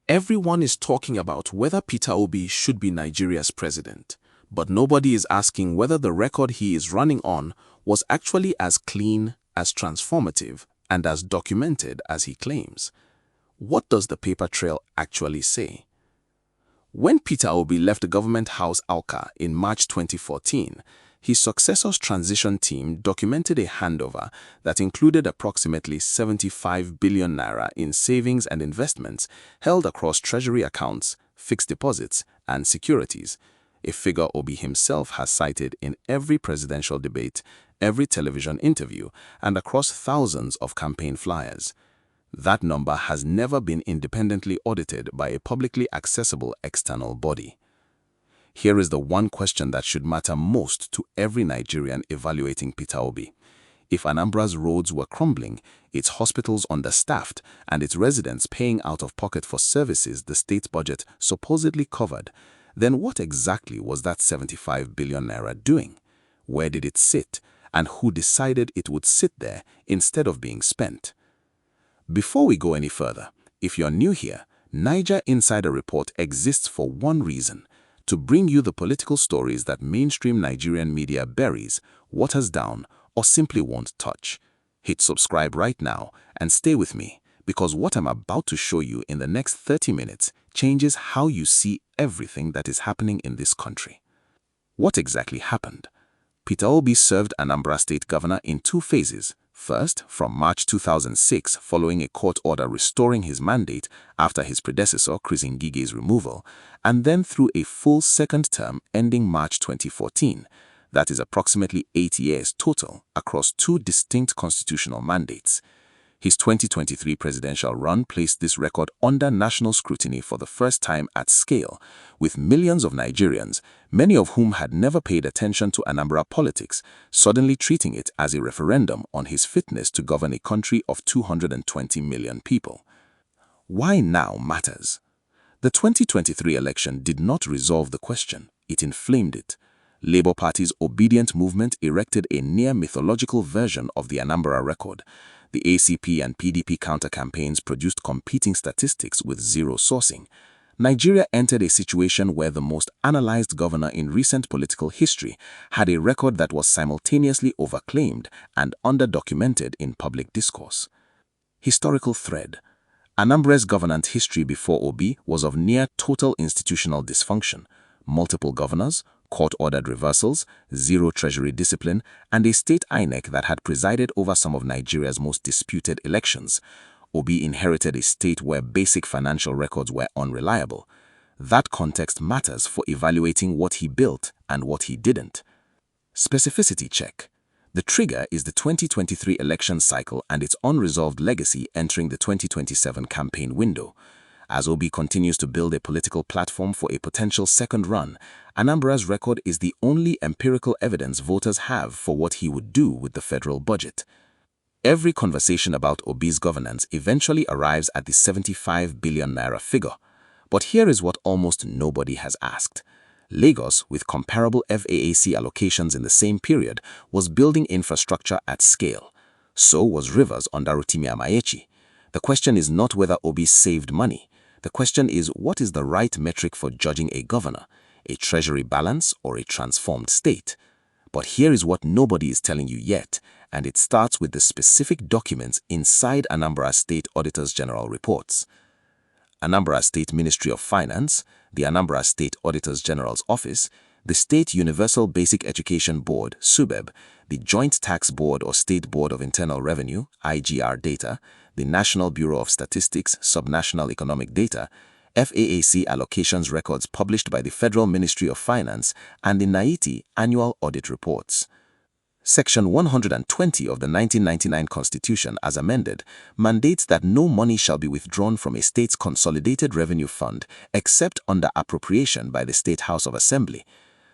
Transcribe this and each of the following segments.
Everyone is talking about whether Peter Obi should be Nigeria's president, but nobody is asking whether the record he is running on was actually as clean, as transformative, and as documented as he claims. What does the paper trail actually say? When Peter Obi left Government House Alka in March 2014, his successor's transition team documented a handover that included approximately 75 billion naira in savings and investments held across treasury accounts, fixed deposits, and securities, a figure Obi himself has cited in every presidential debate, every television interview, and across thousands of campaign flyers. That number has never been independently audited by a publicly accessible external body. Here is the one question that should matter most to every Nigerian evaluating Peter Obi. If Anambra's roads were crumbling, its hospitals understaffed, and its residents paying out of pocket for services the state budget supposedly covered, then what exactly was that 75 billion naira doing? Where did it sit, and who decided it would sit there instead of being spent? Before we go any further, if you're new here, Niger Insider Report exists for one reason: to bring you the political stories that mainstream Nigerian media buries, waters down, or simply won't touch. Hit subscribe right now and stay with me, because what I'm about to show you in the next 30 minutes changes how you see everything that is happening in this country. What exactly happened? Peter Obi served Anambra State Governor in two phases. First, from March 2006, following a court order restoring his mandate after his predecessor Chris Ngige's removal, and then through a full second term ending March 2014. That is approximately 8 years total across two distinct constitutional mandates. His 2023 presidential run placed this record under national scrutiny for the first time at scale, with millions of Nigerians, many of whom had never paid attention to Anambra politics, suddenly treating it as a referendum on his fitness to govern a country of 220 million people. Why now matters. The 2023 election did not resolve the question, it inflamed it. Labour Party's Obedient movement erected a near-mythological version of the Anambra record. The ACP and PDP counter-campaigns produced competing statistics with zero sourcing. Nigeria entered a situation where the most analyzed governor in recent political history had a record that was simultaneously overclaimed and underdocumented in public discourse. Historical thread. Anambra's governance history before Obi was of near-total institutional dysfunction. Multiple governors, court-ordered reversals, zero treasury discipline, and a state INEC that had presided over some of Nigeria's most disputed elections. Obi inherited a state where basic financial records were unreliable. That context matters for evaluating what he built and what he didn't. Specificity check. The trigger is the 2023 election cycle and its unresolved legacy entering the 2027 campaign window. As Obi continues to build a political platform for a potential second run, Anambra's record is the only empirical evidence voters have for what he would do with the federal budget. Every conversation about Obi's governance eventually arrives at the 75 billion naira figure. But here is what almost nobody has asked. Lagos, with comparable FAAC allocations in the same period, was building infrastructure at scale. So was Rivers under Rotimi Amaechi. The question is not whether Obi saved money. The question is, what is the right metric for judging a governor, a treasury balance or a transformed state? But here is what nobody is telling you yet, and it starts with the specific documents inside Anambra State Auditor-General reports. Anambra State Ministry of Finance, the Anambra State Auditor-General's Office, the State Universal Basic Education Board, SUBEB, the Joint Tax Board or State Board of Internal Revenue, IGR data, the National Bureau of Statistics, subnational economic data, FAAC allocations records published by the Federal Ministry of Finance, and the NAITI annual audit reports. Section 120 of the 1999 Constitution, as amended, mandates that no money shall be withdrawn from a state's consolidated revenue fund except under appropriation by the State House of Assembly.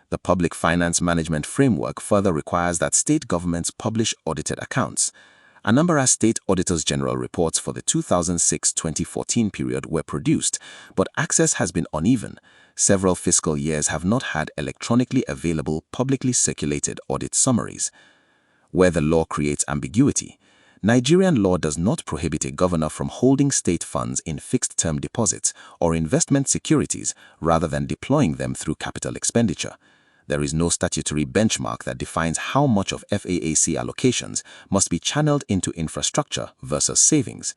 The Public Finance Management Framework further requires that state governments publish audited accounts. Anambra State Auditors-General reports for the 2006-2014 period were produced, but access has been uneven. Several fiscal years have not had electronically available, publicly circulated audit summaries. Where the law creates ambiguity, Nigerian law does not prohibit a governor from holding state funds in fixed-term deposits or investment securities rather than deploying them through capital expenditure. There is no statutory benchmark that defines how much of FAAC allocations must be channeled into infrastructure versus savings.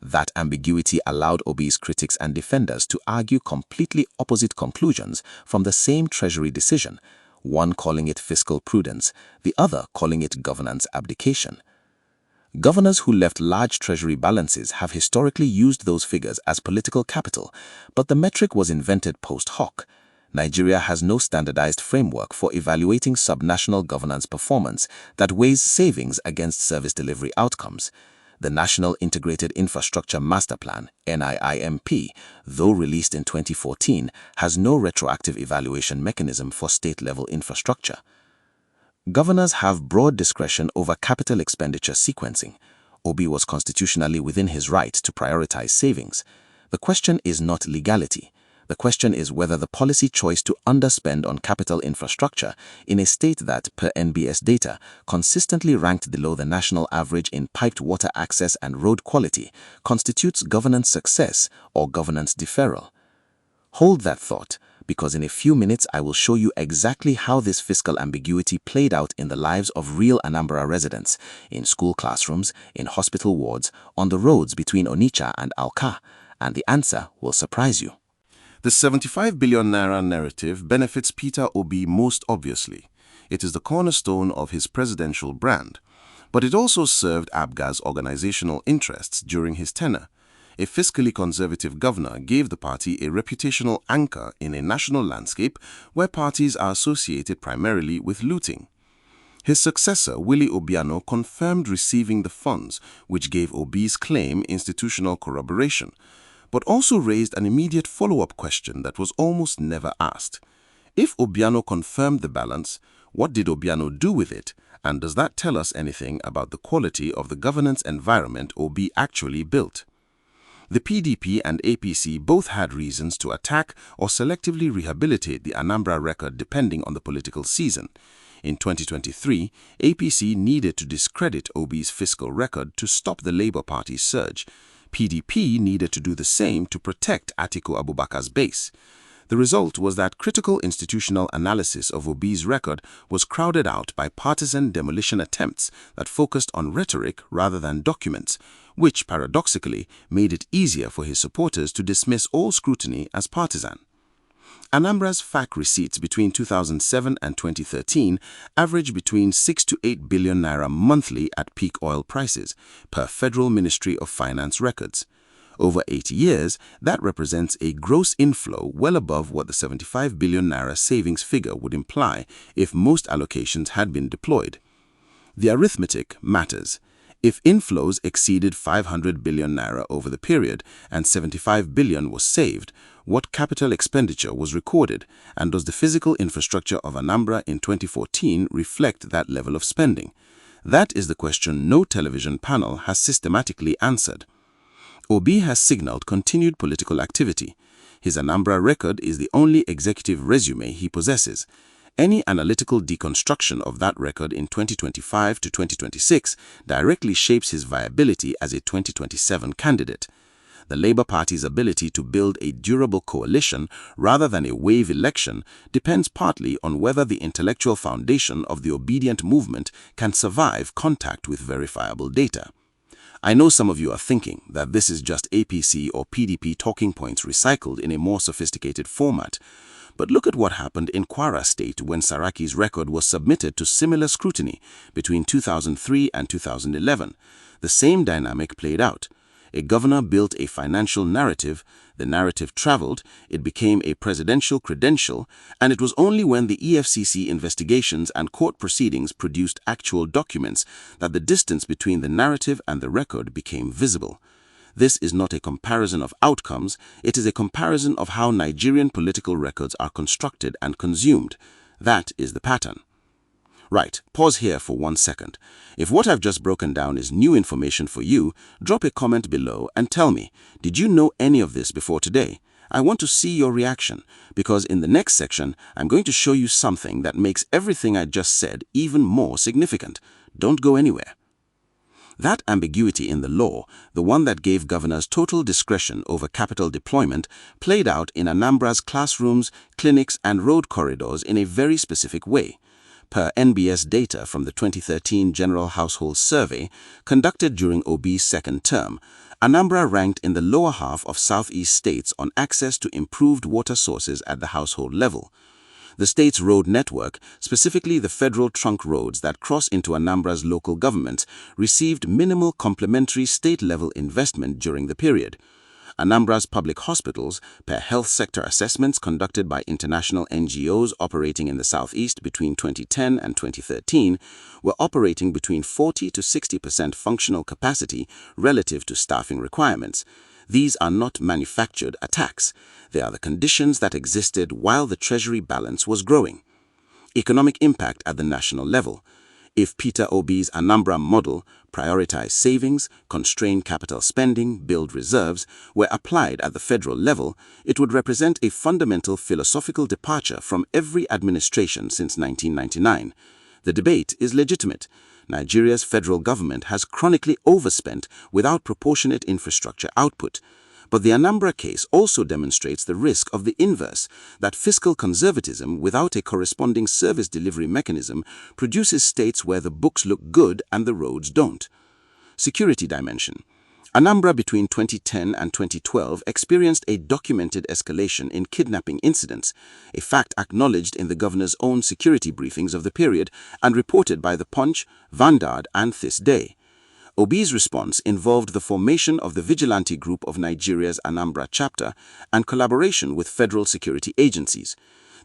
That ambiguity allowed Obi's critics and defenders to argue completely opposite conclusions from the same Treasury decision, one calling it fiscal prudence, the other calling it governance abdication. Governors who left large Treasury balances have historically used those figures as political capital, but the metric was invented post hoc. Nigeria has no standardized framework for evaluating subnational governance performance that weighs savings against service delivery outcomes. The National Integrated Infrastructure Master Plan, NIIMP, though released in 2014, has no retroactive evaluation mechanism for state-level infrastructure. Governors have broad discretion over capital expenditure sequencing. Obi was constitutionally within his right to prioritize savings. The question is not legality. The question is whether the policy choice to underspend on capital infrastructure in a state that, per NBS data, consistently ranked below the national average in piped water access and road quality, constitutes governance success or governance deferral. Hold that thought, because in a few minutes I will show you exactly how this fiscal ambiguity played out in the lives of real Anambra residents, in school classrooms, in hospital wards, on the roads between Onitsha and Awka, and the answer will surprise you. The 75 billion naira narrative benefits Peter Obi most obviously. It is the cornerstone of his presidential brand. But it also served ABGA's organizational interests during his tenure. A fiscally conservative governor gave the party a reputational anchor in a national landscape where parties are associated primarily with looting. His successor, Willie Obiano, confirmed receiving the funds, which gave Obi's claim institutional corroboration, but also raised an immediate follow-up question that was almost never asked. If Obiano confirmed the balance, what did Obiano do with it, and does that tell us anything about the quality of the governance environment Obi actually built? The PDP and APC both had reasons to attack or selectively rehabilitate the Anambra record depending on the political season. In 2023, APC needed to discredit Obi's fiscal record to stop the Labour Party's surge. PDP needed to do the same to protect Atiku Abubakar's base. The result was that critical institutional analysis of Obi's record was crowded out by partisan demolition attempts that focused on rhetoric rather than documents, which paradoxically made it easier for his supporters to dismiss all scrutiny as partisan. Anambra's FAAC receipts between 2007 and 2013 averaged between 6 to 8 billion naira monthly at peak oil prices, per Federal Ministry of Finance records. Over 8 years, that represents a gross inflow well above what the 75 billion naira savings figure would imply if most allocations had been deployed. The arithmetic matters. If inflows exceeded 500 billion naira over the period and 75 billion was saved, what capital expenditure was recorded, and does the physical infrastructure of Anambra in 2014 reflect that level of spending? That is the question no television panel has systematically answered. Obi has signaled continued political activity. His Anambra record is the only executive resume he possesses. Any analytical deconstruction of that record in 2025 to 2026 directly shapes his viability as a 2027 candidate. The Labour Party's ability to build a durable coalition rather than a wave election depends partly on whether the intellectual foundation of the obedient movement can survive contact with verifiable data. I know some of you are thinking that this is just APC or PDP talking points recycled in a more sophisticated format. But look at what happened in Kwara State when Saraki's record was submitted to similar scrutiny between 2003 and 2011. The same dynamic played out. A governor built a financial narrative, the narrative traveled, it became a presidential credential, and it was only when the EFCC investigations and court proceedings produced actual documents that the distance between the narrative and the record became visible. This is not a comparison of outcomes, it is a comparison of how Nigerian political records are constructed and consumed. That is the pattern. Right, pause here for 1 second. If what I've just broken down is new information for you, drop a comment below and tell me, did you know any of this before today? I want to see your reaction, because in the next section, I'm going to show you something that makes everything I just said even more significant. Don't go anywhere. That ambiguity in the law, the one that gave governors total discretion over capital deployment, played out in Anambra's classrooms, clinics, and road corridors in a very specific way. Per NBS data from the 2013 General Household Survey, conducted during Obi's second term, Anambra ranked in the lower half of southeast states on access to improved water sources at the household level. The state's road network, specifically the federal trunk roads that cross into Anambra's local governments, received minimal complementary state-level investment during the period. Anambra's public hospitals, per health sector assessments conducted by international NGOs operating in the southeast between 2010 and 2013, were operating between 40 to 60% functional capacity relative to staffing requirements. These are not manufactured attacks. They are the conditions that existed while the treasury balance was growing. Economic impact at the national level. If Peter Obi's Anambra model, prioritize savings, constrain capital spending, build reserves, were applied at the federal level, it would represent a fundamental philosophical departure from every administration since 1999. The debate is legitimate. Nigeria's federal government has chronically overspent without proportionate infrastructure output. But the Anambra case also demonstrates the risk of the inverse, that fiscal conservatism without a corresponding service delivery mechanism produces states where the books look good and the roads don't. Security dimension. Anambra between 2010 and 2012 experienced a documented escalation in kidnapping incidents, a fact acknowledged in the governor's own security briefings of the period and reported by The Punch, Vanguard, and This Day. Obi's response involved the formation of the vigilante group of Nigeria's Anambra chapter and collaboration with federal security agencies.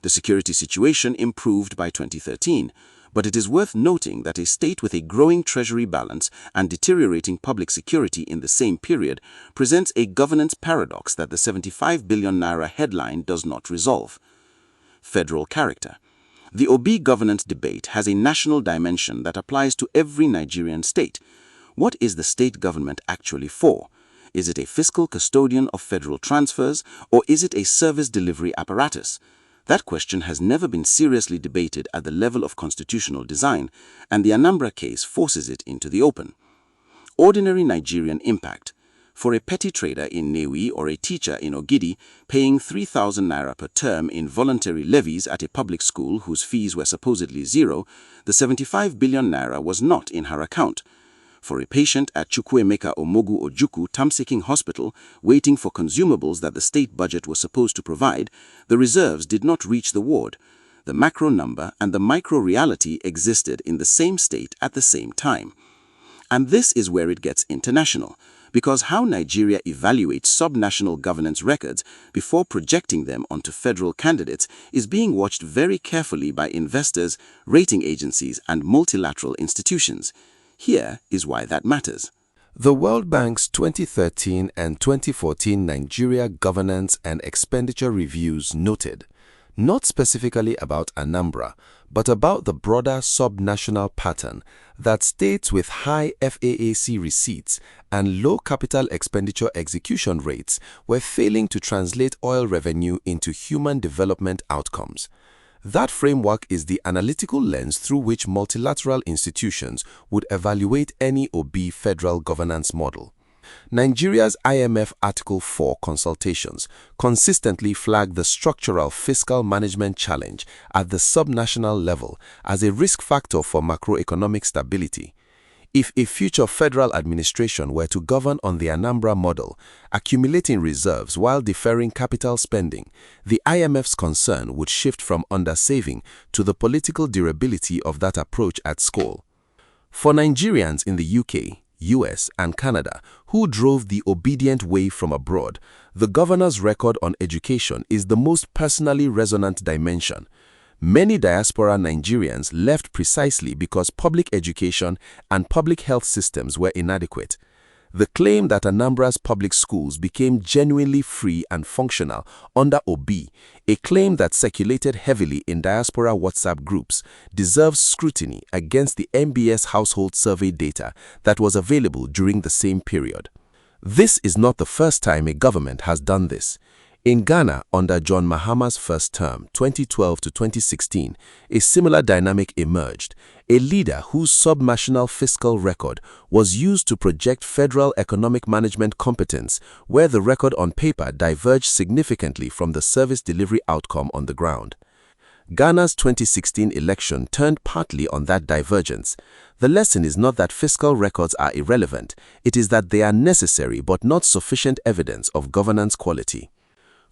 The security situation improved by 2013, but it is worth noting that a state with a growing treasury balance and deteriorating public security in the same period presents a governance paradox that the 75 billion naira headline does not resolve. Federal character. The Obi governance debate has a national dimension that applies to every Nigerian state. What is the state government actually for? Is it a fiscal custodian of federal transfers, or is it a service delivery apparatus? That question has never been seriously debated at the level of constitutional design, and the Anambra case forces it into the open. Ordinary Nigerian impact. For a petty trader in Newi or a teacher in Ogidi, paying 3,000 naira per term in voluntary levies at a public school whose fees were supposedly zero, the 75 billion naira was not in her account. For a patient at Chukwuemeka Omogu Ojukwu Tamseking Hospital waiting for consumables that the state budget was supposed to provide, the reserves did not reach the ward. The macro number and the micro reality existed in the same state at the same time. And this is where it gets international, because how Nigeria evaluates subnational governance records before projecting them onto federal candidates is being watched very carefully by investors, rating agencies, and multilateral institutions. Here is why that matters. The World Bank's 2013 and 2014 Nigeria Governance and Expenditure Reviews noted, not specifically about Anambra, but about the broader subnational pattern that states with high FAAC receipts and low capital expenditure execution rates were failing to translate oil revenue into human development outcomes. That framework is the analytical lens through which multilateral institutions would evaluate any Obi federal governance model. Nigeria's IMF Article 4 consultations consistently flag the structural fiscal management challenge at the subnational level as a risk factor for macroeconomic stability. If a future federal administration were to govern on the Anambra model, accumulating reserves while deferring capital spending, the IMF's concern would shift from undersaving to the political durability of that approach at scale. For Nigerians in the UK, US, and Canada who drove the obedient wave from abroad, the governor's record on education is the most personally resonant dimension. Many diaspora Nigerians left precisely because public education and public health systems were inadequate. The claim that Anambra's public schools became genuinely free and functional under Obi, a claim that circulated heavily in diaspora WhatsApp groups, deserves scrutiny against the NBS household survey data that was available during the same period. This is not the first time a government has done this. In Ghana, under John Mahama's first term, 2012 to 2016, a similar dynamic emerged, a leader whose subnational fiscal record was used to project federal economic management competence, where the record on paper diverged significantly from the service delivery outcome on the ground. Ghana's 2016 election turned partly on that divergence. The lesson is not that fiscal records are irrelevant, it is that they are necessary but not sufficient evidence of governance quality.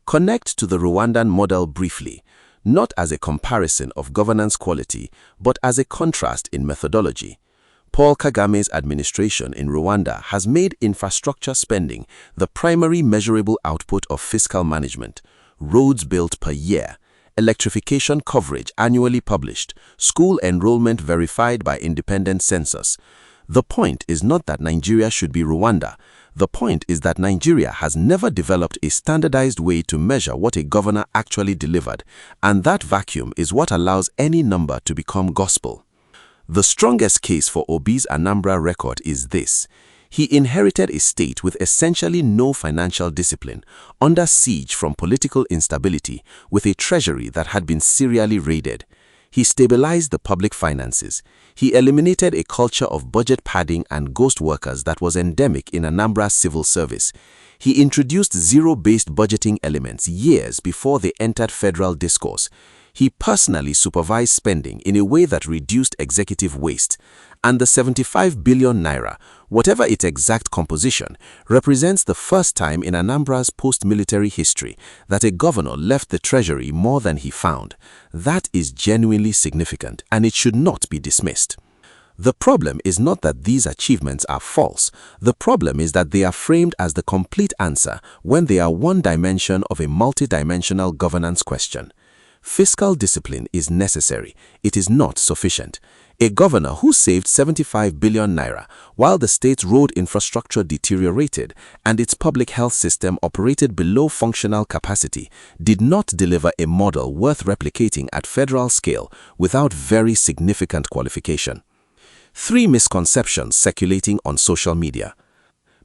Connect to the Rwandan model briefly, not as a comparison of governance quality, but as a contrast in methodology. Paul Kagame's administration in Rwanda has made infrastructure spending the primary measurable output of fiscal management. Roads built per year, electrification coverage annually published, school enrollment verified by independent census. The point is not that Nigeria should be Rwanda. The point is that Nigeria has never developed a standardized way to measure what a governor actually delivered, and that vacuum is what allows any number to become gospel. The strongest case for Obi's Anambra record is this. He inherited a state with essentially no financial discipline, under siege from political instability, with a treasury that had been serially raided. He stabilized the public finances. He eliminated a culture of budget padding and ghost workers that was endemic in Anambra's civil service. He introduced zero-based budgeting elements years before they entered federal discourse. He personally supervised spending in a way that reduced executive waste. And the 75 billion naira, whatever its exact composition, represents the first time in Anambra's post-military history that a governor left the treasury more than he found. That is genuinely significant, and it should not be dismissed. The problem is not that these achievements are false. The problem is that they are framed as the complete answer when they are one dimension of a multidimensional governance question. Fiscal discipline is necessary. It is not sufficient. A governor who saved 75 billion naira while the state's road infrastructure deteriorated and its public health system operated below functional capacity did not deliver a model worth replicating at federal scale without very significant qualification. 3 misconceptions circulating on social media.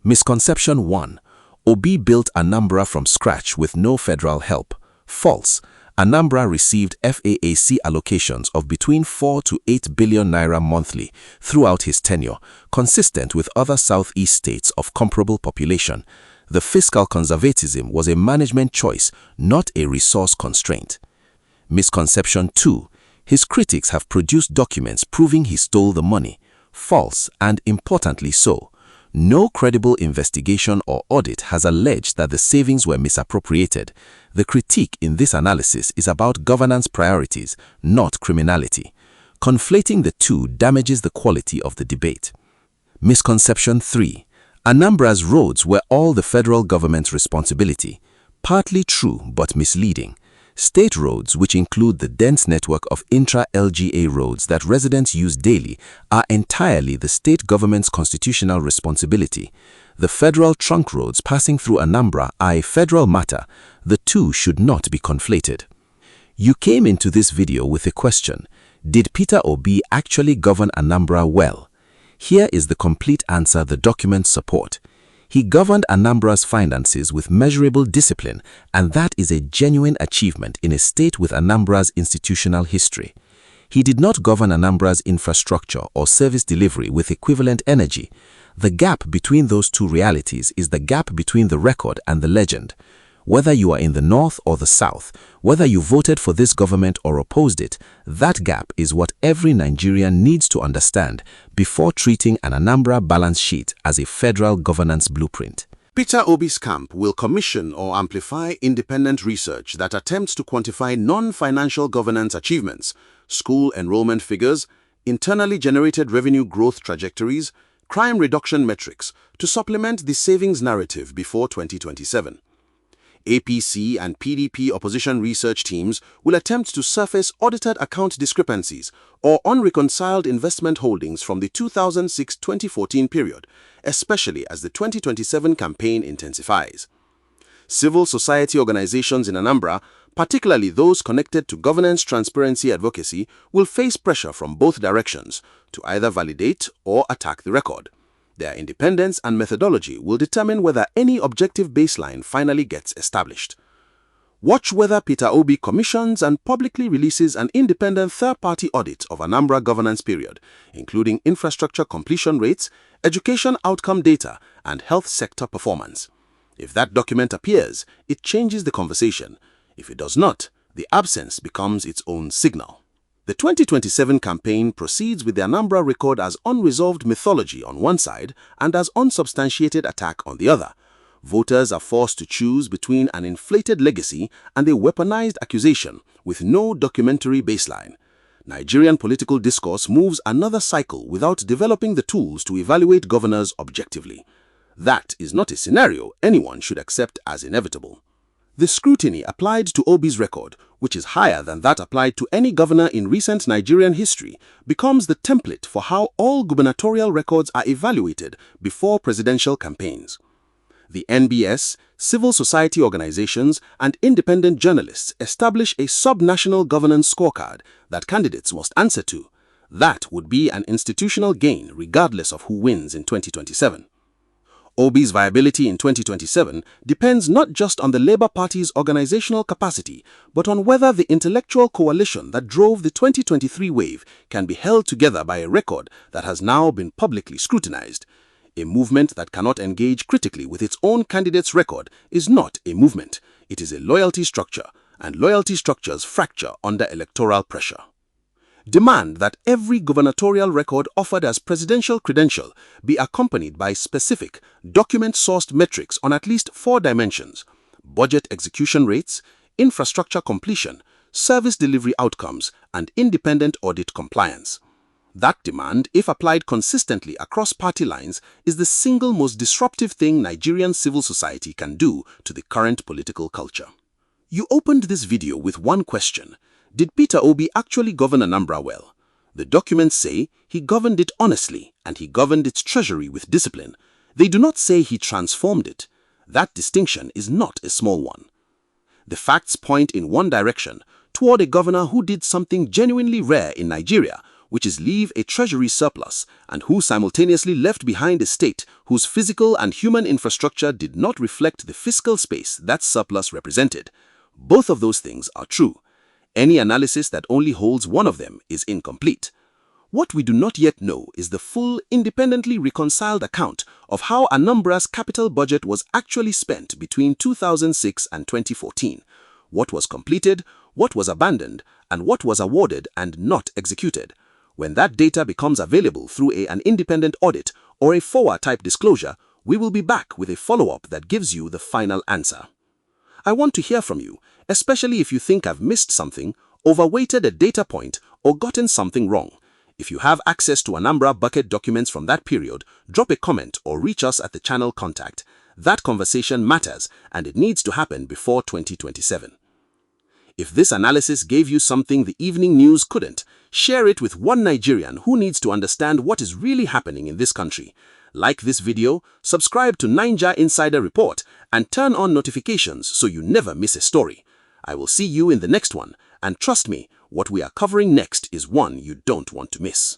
Misconception 1. Obi built Anambra from scratch with no federal help. False. Anambra received FAAC allocations of between 4 to 8 billion naira monthly throughout his tenure, consistent with other southeast states of comparable population. The fiscal conservatism was a management choice, not a resource constraint. Misconception 2. His critics have produced documents proving he stole the money. False, and importantly so. No credible investigation or audit has alleged that the savings were misappropriated. The critique in this analysis is about governance priorities, not criminality. Conflating the two damages the quality of the debate. Misconception 3. Anambra's roads were all the federal government's responsibility. Partly true, but misleading. State roads, which include the dense network of intra-LGA roads that residents use daily, are entirely the state government's constitutional responsibility. The federal trunk roads passing through Anambra are a federal matter. The two should not be conflated. You came into this video with a question. Did Peter Obi actually govern Anambra well? Here is the complete answer the documents support. He governed Anambra's finances with measurable discipline, and that is a genuine achievement in a state with Anambra's institutional history. He did not govern Anambra's infrastructure or service delivery with equivalent energy. The gap between those two realities is the gap between the record and the legend. Whether you are in the north or the south, whether you voted for this government or opposed it, that gap is what every Nigerian needs to understand before treating an Anambra balance sheet as a federal governance blueprint. Peter Obi's camp will commission or amplify independent research that attempts to quantify non-financial governance achievements, school enrollment figures, internally generated revenue growth trajectories, crime reduction metrics to supplement the savings narrative before 2027. APC and PDP opposition research teams will attempt to surface audited account discrepancies or unreconciled investment holdings from the 2006-2014 period, especially as the 2027 campaign intensifies. Civil society organizations in Anambra, particularly those connected to governance transparency advocacy, will face pressure from both directions to either validate or attack the record. Their independence and methodology will determine whether any objective baseline finally gets established. Watch whether Peter Obi commissions and publicly releases an independent third-party audit of Anambra governance period, including infrastructure completion rates, education outcome data, and health sector performance. If that document appears, it changes the conversation. If it does not, the absence becomes its own signal. The 2027 campaign proceeds with the Anambra record as unresolved mythology on one side and as unsubstantiated attack on the other. Voters are forced to choose between an inflated legacy and a weaponized accusation with no documentary baseline. Nigerian political discourse moves another cycle without developing the tools to evaluate governors objectively. That is not a scenario anyone should accept as inevitable. The scrutiny applied to Obi's record, which is higher than that applied to any governor in recent Nigerian history, becomes the template for how all gubernatorial records are evaluated before presidential campaigns. The NBS, civil society organizations, and independent journalists establish a subnational governance scorecard that candidates must answer to. That would be an institutional gain regardless of who wins in 2027. Obi's viability in 2027 depends not just on the Labour Party's organizational capacity, but on whether the intellectual coalition that drove the 2023 wave can be held together by a record that has now been publicly scrutinized. A movement that cannot engage critically with its own candidate's record is not a movement. It is a loyalty structure, and loyalty structures fracture under electoral pressure. Demand that every gubernatorial record offered as presidential credential be accompanied by specific, document-sourced metrics on at least 4 dimensions: budget execution rates, infrastructure completion, service delivery outcomes, and independent audit compliance. That demand, if applied consistently across party lines, is the single most disruptive thing Nigerian civil society can do to the current political culture. You opened this video with one question: did Peter Obi actually govern Anambra well? The documents say he governed it honestly and he governed its treasury with discipline. They do not say he transformed it. That distinction is not a small one. The facts point in one direction, toward a governor who did something genuinely rare in Nigeria, which is leave a treasury surplus, and who simultaneously left behind a state whose physical and human infrastructure did not reflect the fiscal space that surplus represented. Both of those things are true. Any analysis that only holds one of them is incomplete. What we do not yet know is the full, independently reconciled account of how Anambra's capital budget was actually spent between 2006 and 2014, what was completed, what was abandoned, and what was awarded and not executed. When that data becomes available through an independent audit or a FAAC-type disclosure, we will be back with a follow-up that gives you the final answer. I want to hear from you, especially if you think I've missed something, overweighted a data point, or gotten something wrong. If you have access to Anambra bucket documents from that period, drop a comment or reach us at the channel contact. That conversation matters, and it needs to happen before 2027. If this analysis gave you something the evening news couldn't, share it with one Nigerian who needs to understand what is really happening in this country. Like this video, subscribe to Ninja Insider Report, and turn on notifications so you never miss a story. I will see you in the next one, and trust me, what we are covering next is one you don't want to miss.